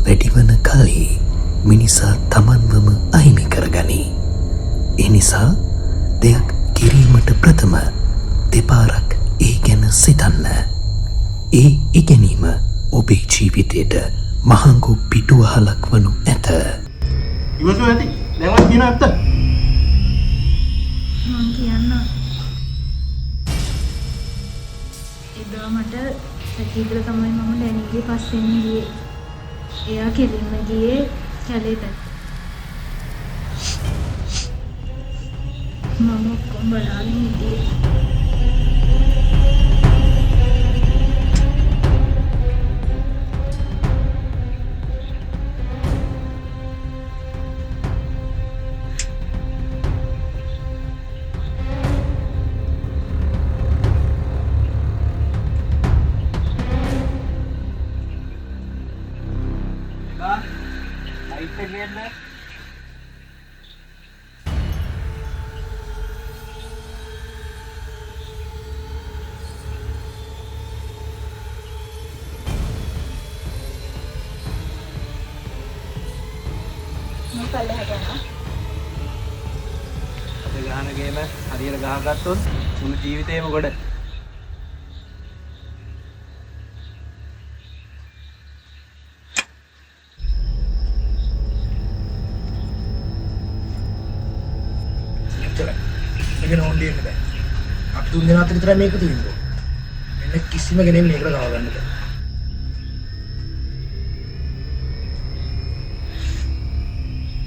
වැඩිවන කල්හි මිනිසා තමන්වම අහිමි කරගනී. එනිසා දෙයක් කිරීමට ප්‍රථම දෙපාරක් ඒ ගැන සිතන්න. ඒ ඉගෙනීම ඔබේ ජීවිතයට මහඟු පිටුවහලක් වනු ඇත. ඉවසු ඇති දැන්වත් කියන ඇත්ත මං කියන්න එදා මට සැකීදල තමයි මම ඩැනිගේ පස්සෙන් ගියේ. එයා කෙලින්ම ගියේ කැලේට. මම ඔක්කොම බලාගෙන හිටියේ. ගහන ගේම හරියට ගහගත්තොත් මුළු ජීවිතේම ගොඩ. මේක නෝන් දෙන්න බෑ. අපි තුන් දෙනා අතර විතරයි මේක තියෙන්නේ. මෙන්න කිසිම කෙනෙක් මේකට ගව ගන්න බෑ.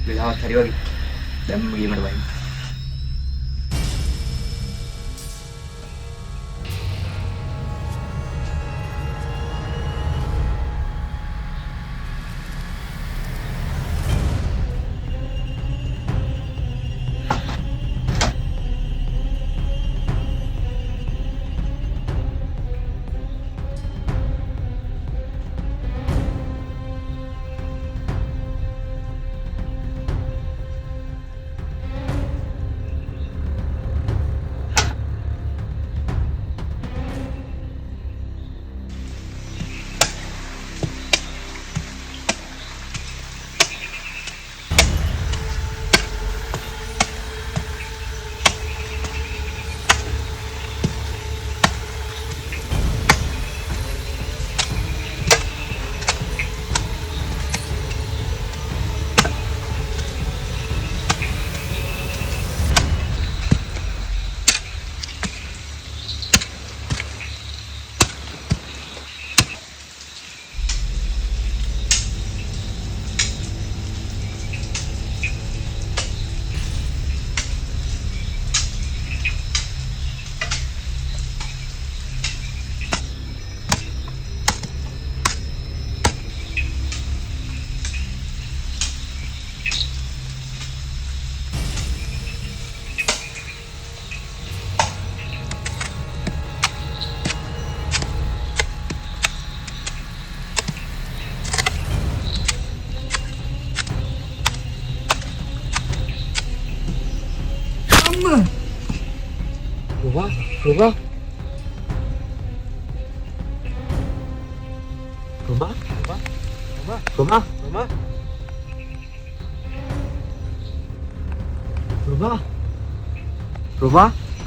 වෙලාවක් හරි වගේ. දැන් ගේමට වයින්.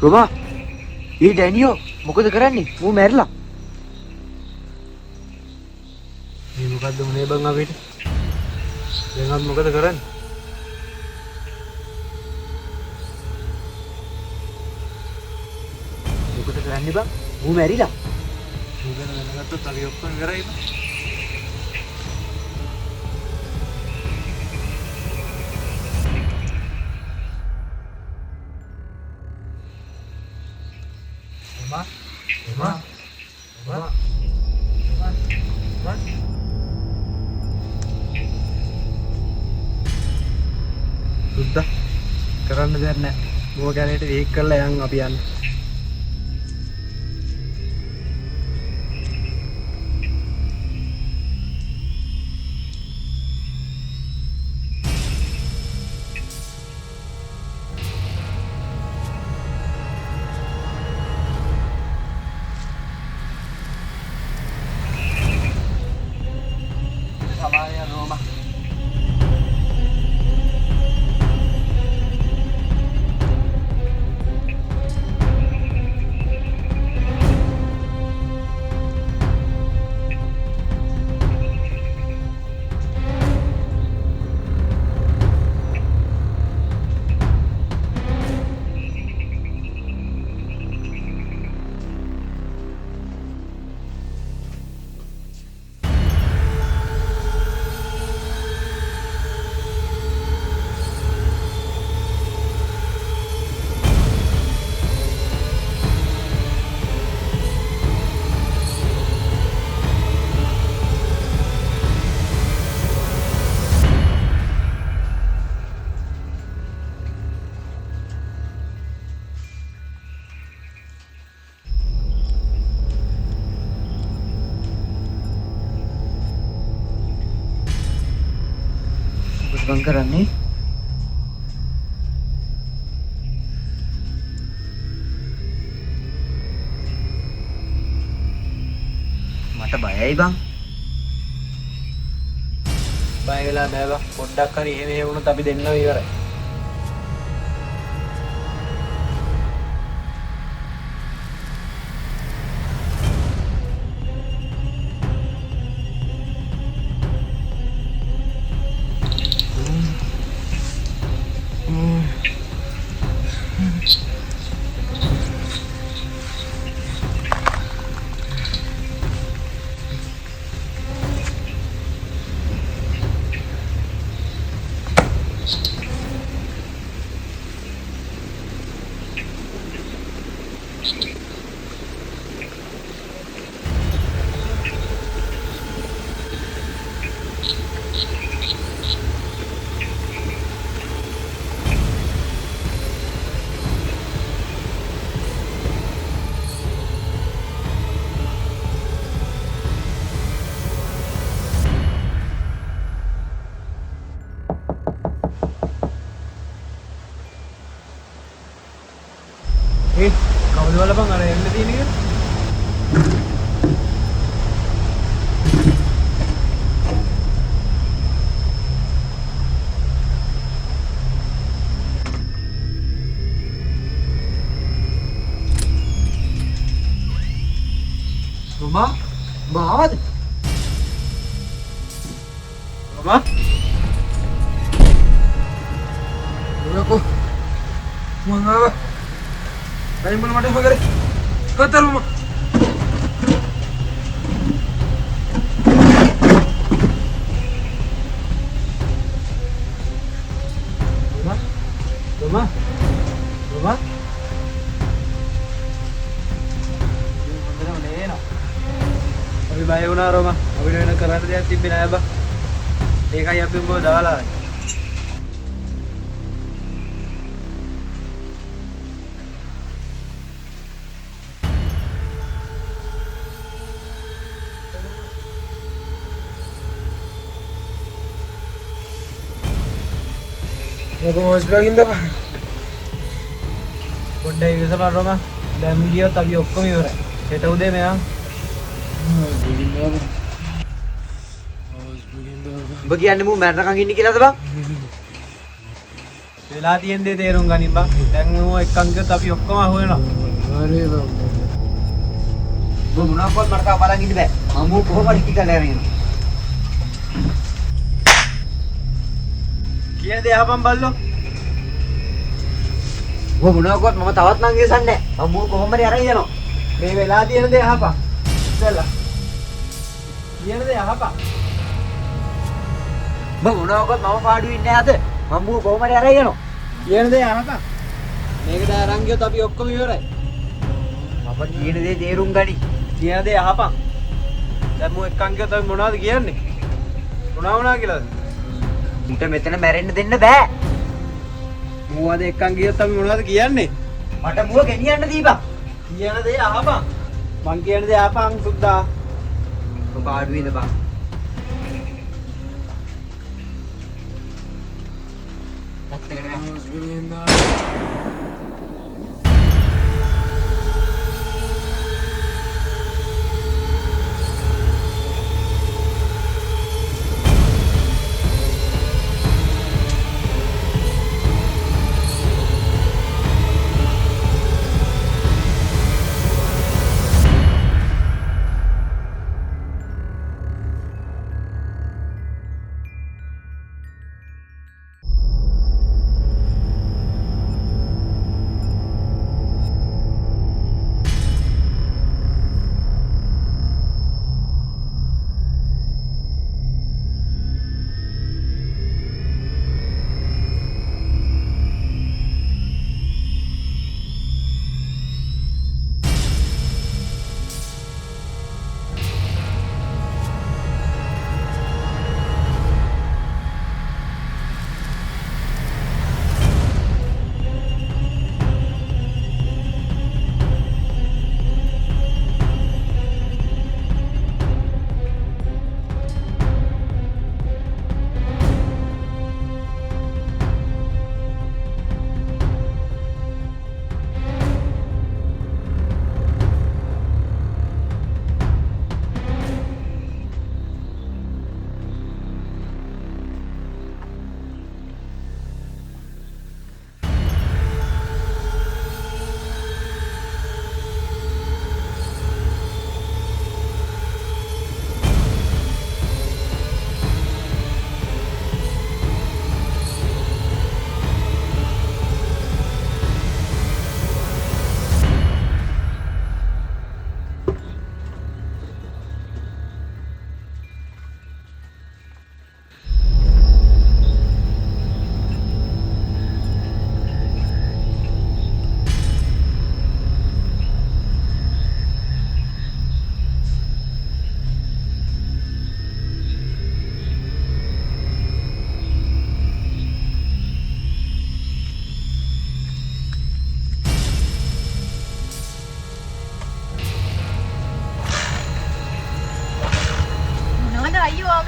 Rumah? ඒ ඩැනියෝ මොකද කරන්නේ? ඌ මැරිලා. මේ මොකද්ද උනේ බං අපිට? දැන් අපි මොකද කරන්නේ? මොකද කරන්නේ බං? ඌ මැරිලා. ඌ ගැන දැනගත්තොත් අපි ඔක්කොම කරයිද? සුද්දා කරන්න දෙයක් නැහැ. මොව කැලේට වේක් කරලා යන් අපි යන්නේ. සමානය රෝම. බං කරන්නේ මට බයයි බං. බය වෙලා නෑ බං. පොඩ්ඩක් හරි එහෙම වුණොත් අපි දෙන්නම ඉවරයි. කවුද බලපන් අර එන්න තියෙන එක? රෝමා බාවද? රෝමා මොනකෝ මං ආවා. අයි මොන මට හොගරේ කතරම රෝමා රෝමා රෝමා අපි බය වුණා රෝමා. අපිට වෙන කරන්න දෙයක් තිබ්බේ නෑ බං. ඒකයි අපි උඹව දාලා ආවේ. මොකෝ හොස්පිටල් ගින්ද බං? පොඩ්ඩක් ඉවසපන් රෝමා. දැන් ගියොත් අපි ඔක්කොම ඉවරයි. හෙට උදේ මෙයා උඹ කියන්නේ මූ මැරණකම් ඉන්නේ කියලාද බං? වෙලා තියෙන දේ තේරුම් ගනින් බං. දැන් මම එක්කන් ගියොත් අපි ඔක්කොම අහු වෙනවා. හරි බං. උඹ මොනවාක්වත් මට තාම බලන් ඉන්න බෑ. මම මූ කොහොමද ටික කරලා යන්නේ? කියන දේ අහපන් බල්ලෝ. උඹ මොනවාක්වත් මම තවත් නම් ඉවසන්නේ නැහැ. මම මූ කොහොමද අරන් යනවා? මේ වෙලා තියෙන දේ අහපන්. ඉස්සෙල්ලා. කියන දේ අහපන්. උඹ මොනවාක්වත් මම පාඩුවේ ඉන්නේ නැද්ද? මම මූ කොහොමද අරන් යනවා? කියන දේ අහපන්. මේකට අරන් ගියොත් අපි ඔක්කොම ඉවරයි. මම කියන දේ තේරුම් ගනි. කියන දේ අහපන්. දැන් මම එක්කන් ගියොත් අපි මොනවද කියන්නේ? මොනවා වුණා කියලාද? උන්ට මෙතන මැරෙන්න දෙන්න බෑ. මම අද එක්කන් ගියොත් අපි මොනවද කියන්නේ? මට මුව ගෙනියන්න දීපන්. කියන දේ අහපන්. මං කියන දේ අහපන් සුද්දා. ඔබ පාඩුවේද බං?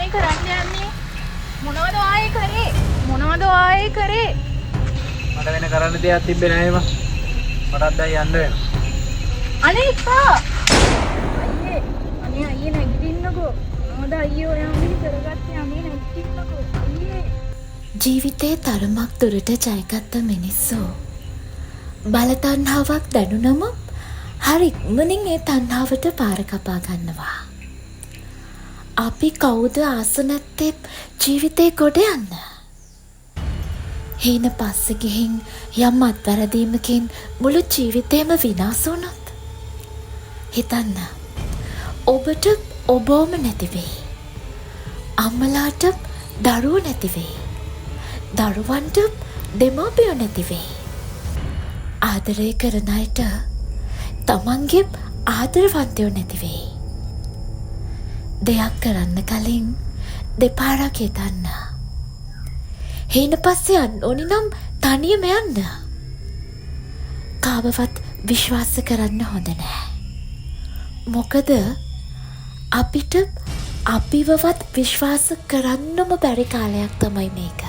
මේ කරන්න යන්නේ? මොනවද ආයේ කරේ? මොනවද ආයේ කරේ? මට වෙන කරන්න දෙයක් තිබ්බේ නැහැ මා. මටත් දැන් යන්න වෙනවා. අනේ එපා. අයියේ නැගිටින්නකෝ. මොනවද අයියේ ඔයා මේ කරගත්තේ? අනේ නැගිටින්නකෝ. අයියේ. ජීවිතේ තරමක් දුරට ජයගත්ත මිනිස්සු බල තණ්හාවක් දැනුනම හරි ඉක්මනින් ඒ තණ්හාවට පාර කපා ගන්නවා. අපි කවුද ආස නැත්තේ ජීවිතේ ගොඩ යන්න? හේන පස්සේ ගිහින් යම් අත්වැරදීමකින් මුළු ජීවිතේම විනාශ වුණොත් හිතන්න ඔබට ඔබම නැති වෙයි. අම්මලාට දරුවෝ නැති වෙයි. දරුවන්ට දෙමාපියෝ නැති වෙයි. ආදරය කරන අයට තමන්ගේ ආදරවන්තයෝ නැති වෙයි. දෙයක් කරන්න කලින් දෙපාරක් හිතන්න. හේන පස්සේ යන්න ඕනි නම් තනියම යන්න. කාවවත් විශ්වාස කරන්න හොඳ නෑ. මොකද අපිට අපිවවත් විශ්වාස කරන්නම බැරි කාලයක් තමයි මේක.